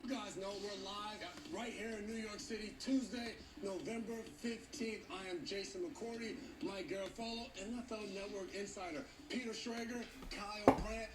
You guys know we're live right here in New York City, Tuesday, November 15th. I am Jason McCourty, Mike Garofalo, NFL Network Insider Peter Schrager, Kyle Brandt,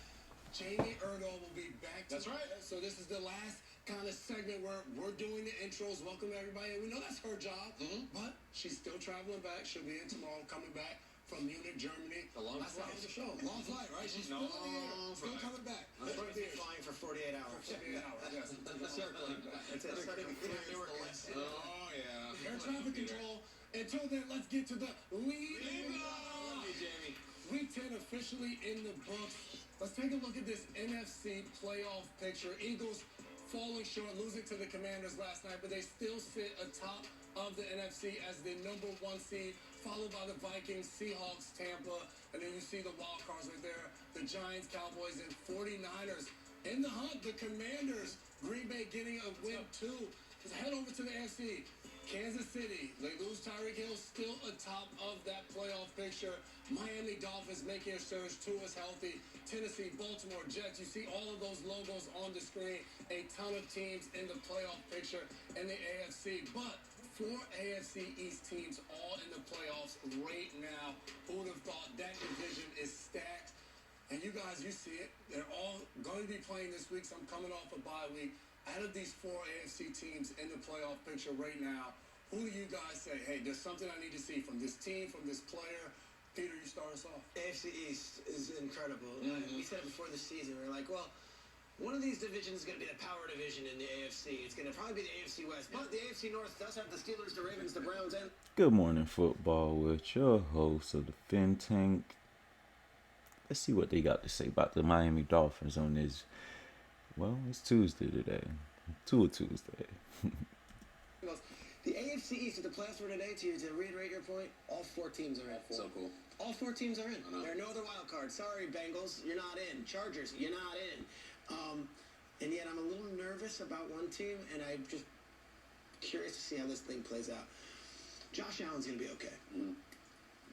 Jamie Erdahl will be back. That's right. So this is the last kind of segment where we're doing the intros. Welcome everybody. And we know that's her job, but she's still traveling back. She'll be in tomorrow, coming back from Munich, Germany. A long flight. That's the show. Long flight, right? She's still in the air. Still coming back. I'm supposed to be flying for 48 hours. 48 hours, yes. Circling back. It's circling Newark. Oh, yeah. Air traffic control. Until then, let's get to the lead. Love you, Jamie. Week 10 officially in the books. Let's take a look at this NFC playoff picture. Eagles falling short, losing to the Commanders last night, but they still sit atop of the NFC as the number 1 seed, followed by the Vikings, Seahawks, Tampa, and then you see the wild cards right there, the Giants, Cowboys, and 49ers. In the hunt, the Commanders, Green Bay getting a win too. Let's head over to the AFC. Kansas City, they lose Tyreek Hill, still atop of that playoff picture. Miami Dolphins making a surge, Tua's healthy. Tennessee, Baltimore, Jets, you see all of those logos on the screen. A ton of teams in the playoff picture in the AFC, but 4 AFC East teams all in the playoffs right now. Who would have thought that division is stacked? And you guys, you see it. They're all going to be playing this week, so I'm coming off a bye week. Out of these 4 AFC teams in the playoff picture right now, who do you guys say, hey, there's something I need to see from this team, from this player? Peter, you start us off. AFC East is incredible. We said it before the season. We were like, well, one of these divisions is going to be the power division in the AFC. It's going to probably be the AFC West. But the AFC North does have the Steelers, the Ravens, the Browns, and... Good morning, football, with your host of the Fin Tank. Let's see what they got to say about the Miami Dolphins on this. Well, it's Tuesday today. Tuesday. The AFC East at the playoffs for today, to reiterate your point, all 4 teams are in. So cool. All 4 teams are in. There are no other wild cards. Sorry, Bengals, you're not in. Chargers, you're not in. And yet I'm a little nervous about one team, and I'm just curious to see how this thing plays out. Josh Allen's going to be okay.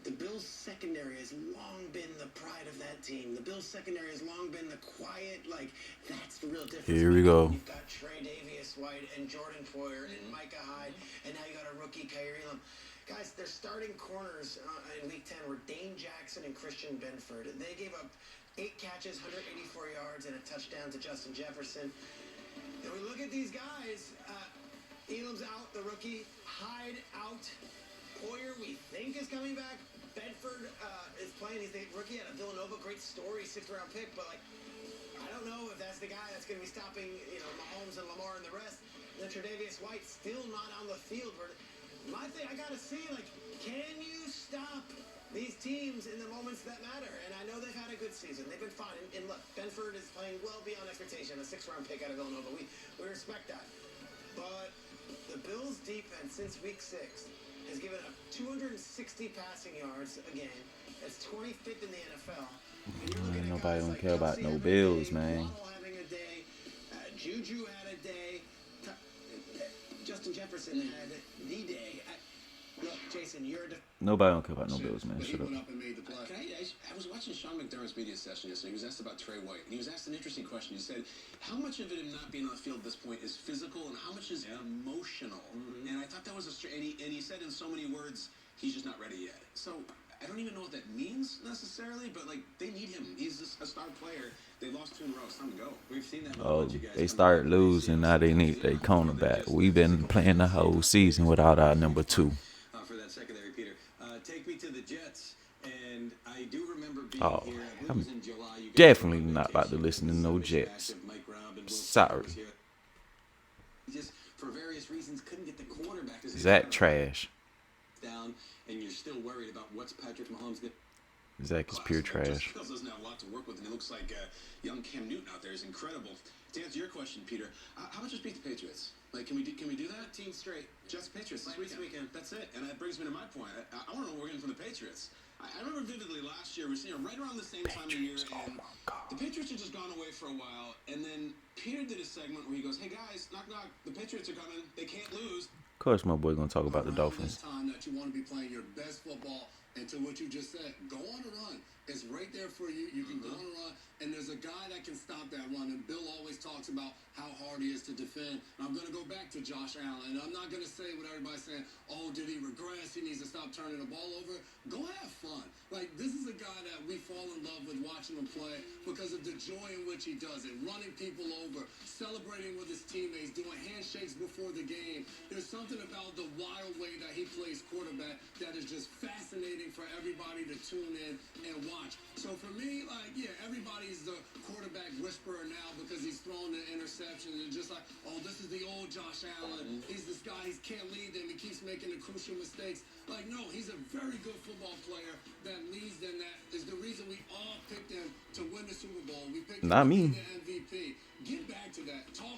The Bills' secondary has long been the pride of that team. The Bills' secondary has long been the quiet, that's the real difference. Here we go. You've got Trey Davis-White and Jordan Poyer and Micah Hyde, and now you got a rookie, Kyrie Elam. Guys, their starting corners in Week 10 were Dane Jackson and Christian Benford. They gave up 8 catches, 184 yards, and a touchdown to Justin Jefferson. And we look at these guys. Elam's out, the rookie. Hyde out. Poyer, we think, is coming back. Bedford is playing. He's the rookie out of Villanova. Great story, 6th-round pick. But, I don't know if that's the guy that's going to be stopping, Mahomes and Lamar and the rest. And then Tre'Davious White still not on the field. My thing, I got to see, can you stop these teams in the moments that matter? And I know they've had a good season. They've been fine. And look, Benford is playing well beyond expectation. A 6th-round pick out of Villanova. We respect that. But the Bills' defense since Week 6 has given up 260 passing yards a game. That's 25th in the NFL. Nobody don't care about no Bills, man. Waddle having a day. Juju had a day. Justin Jefferson had the day. Look, Jason, Nobody don't care about no Bills, man. Shut up. I was watching Sean McDermott's media session yesterday. He was asked about Trey White, and he was asked an interesting question. He said, how much of it him not being on the field at this point is physical, and how much is emotional? And I thought that was and he said in so many words, he's just not ready yet. So I don't even know what that means necessarily, but they need him. He's a star player. They lost 2 in a row. It's time to go. We've seen that. Oh, they started losing. Now they need their cornerback. We've been playing the whole season without our number 2. For that secondary, Peter. Take me to the Jets. And I do remember being here. I I'm was in July. You definitely not about to listen to no Jets. Sorry. Just for various reasons couldn't get the quarterback. Zach trash. Down, and you're still worried about what's Patrick Mahomes going to. Zach is pure trash. Doesn't have a lot to work with, and it looks like young Cam Newton out there is incredible. To answer your question, Peter, how about just beat the Patriots? Can we do that? 18 straight. Just Patriots this weekend. That's it. And that brings me to my point. I want to know what we're getting from the Patriots. I remember vividly last year, we were right around the same time of year, and the Patriots had just gone away for a while, and then Peter did a segment where he goes, hey guys, knock knock, the Patriots are coming, they can't lose. Of course my boy gonna talk about the Dolphins. Time that you want to be playing your best football, and to what you just said, go on a run It's right there for you. You can go on a run, and there's a guy that can stop that run. And Bill always talks about how hard he is to defend. And I'm going to go back to Josh Allen, and I'm not going to say what everybody's saying, oh, did he regress? He needs to stop turning the ball over. Go have fun. Like, this is a guy that we fall in love with watching him play because of the joy in which he does it, running people over, celebrating with his teammates, doing handshakes before the game. There's something about the wild way that he plays quarterback that is just fascinating for everybody to tune in and watch. So for me, like, yeah, everybody's the quarterback whisperer now because he's thrown the interception and just like, oh, this is the old Josh Allen. He's this guy, he can't lead them. He keeps making the crucial mistakes. Like, no, he's a very good football player that leads them. That is the reason we all picked him to win the Super Bowl. We picked him Not to me. be the MVP. Get back to that. Talk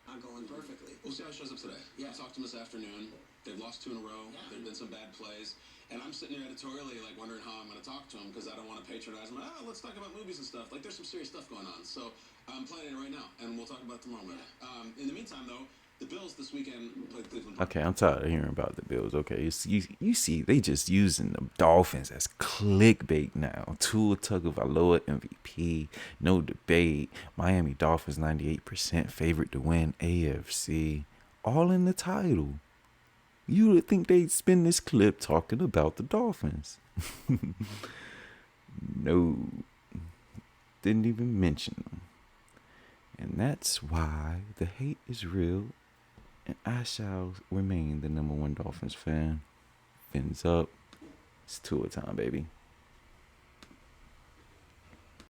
Not going perfectly. We'll see how it shows up today. Yeah. I talked to him this afternoon. They've lost 2 in a row. Yeah. There have been some bad plays. And I'm sitting here editorially, like, wondering how I'm going to talk to him because I don't want to patronize him. Let's talk about movies and stuff. Like, there's some serious stuff going on. So I'm planning it right now, and we'll talk about it tomorrow. In the meantime, though, the Bills this weekend played Cleveland. Okay, I'm tired of hearing about the Bills. Okay, you see, they just using the Dolphins as clickbait now. Tua Tagovailoa MVP, no debate. Miami Dolphins 98% favorite to win AFC, all in the title. You would think they'd spin this clip talking about the Dolphins. No, didn't even mention them. And that's why the hate is real, and I shall remain the #1 Dolphins fan. Fins up. It's Tua time, baby.